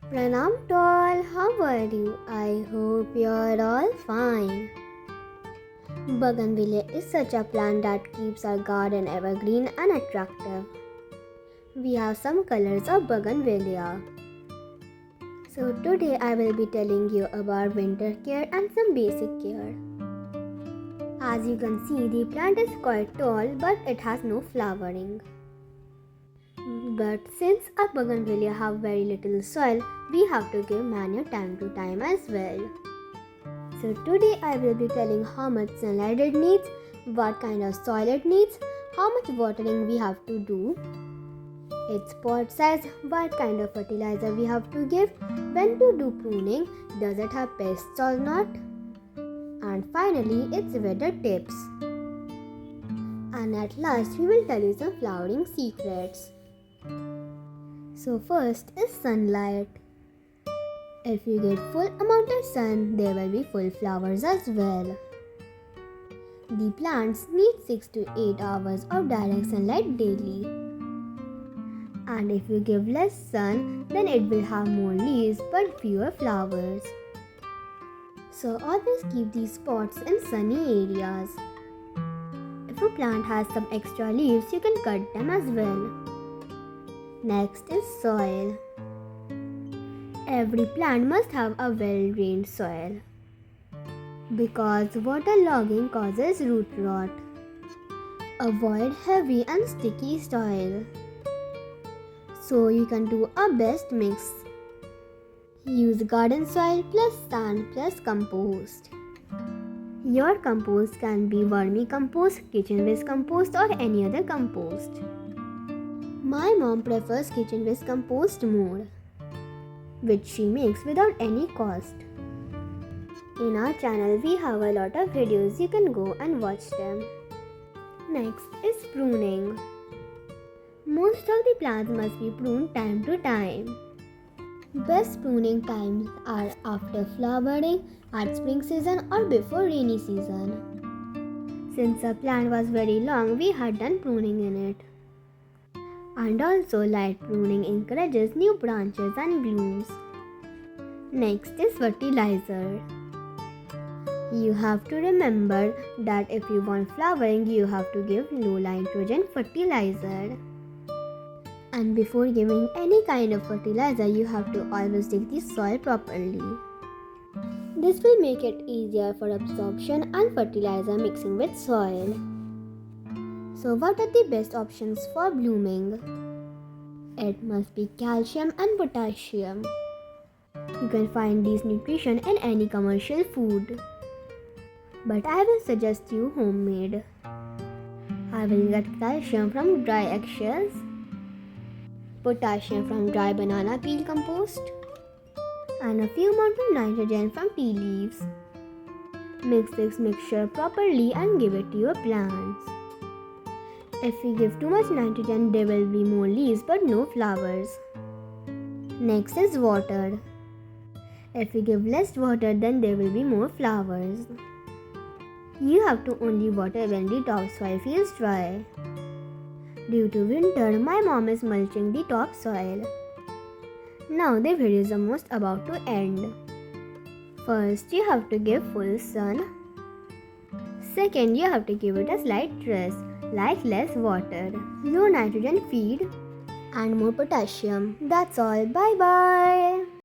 Pranam to all, how are you? I hope you're all fine. Bougainvillia is such a plant that keeps our garden evergreen and attractive. We have some colors of Bougainvillia. So today I will be telling you about winter care and some basic care. As you can see, the plant is quite tall but it has no flowering. But since our Bougainvillia have very little soil, we have to give manure time to time as well. So today I will be telling how much sunlight it needs, what kind of soil it needs, how much watering we have to do, its pot size, what kind of fertilizer we have to give, when to do pruning, does it have pests or not, and finally its weather tips. And at last we will tell you some flowering secrets. So first is sunlight. If you get full amount of sun, there will be full flowers as well. The plants need 6 to 8 hours of direct sunlight daily. And if you give less sun, then it will have more leaves but fewer flowers. So always keep these pots in sunny areas. If a plant has some extra leaves, you can cut them as well. Next is soil. Every plant must have a well-drained soil because waterlogging causes root rot. Avoid heavy and sticky soil. So you can do a best mix. Use garden soil plus sand plus compost. Your compost can be vermicompost, kitchen waste compost or any other compost. My mom prefers kitchen waste compost more, which she makes without any cost. In our channel we have a lot of videos, you can go and watch them. Next is pruning. Most of the plants must be pruned time to time. Best pruning times are after flowering, at spring season or before rainy season. Since the plant was very long, we had done pruning in it. And also light pruning encourages new branches and blooms. Next is fertilizer. You have to remember that if you want flowering, you have to give low nitrogen fertilizer. And before giving any kind of fertilizer, you have to always dig the soil properly. This will make it easier for absorption and fertilizer mixing with soil. So what are the best options for blooming? It must be calcium and potassium. You can find these nutrition in any commercial food. But I will suggest you homemade. I will get calcium from dry eggshells, potassium from dry banana peel compost, and a few amount of nitrogen from tea leaves. Mix this mixture properly and give it to your plants. If you give too much nitrogen, there will be more leaves but no flowers. Next is water. If you give less water, then there will be more flowers. You have to only water when the topsoil feels dry. Due to winter, my mom is mulching the topsoil. Now the video is almost about to end. First, you have to give full sun. Second, you have to give it a slight rest, like less water, low nitrogen feed, and more potassium. That's all. Bye bye.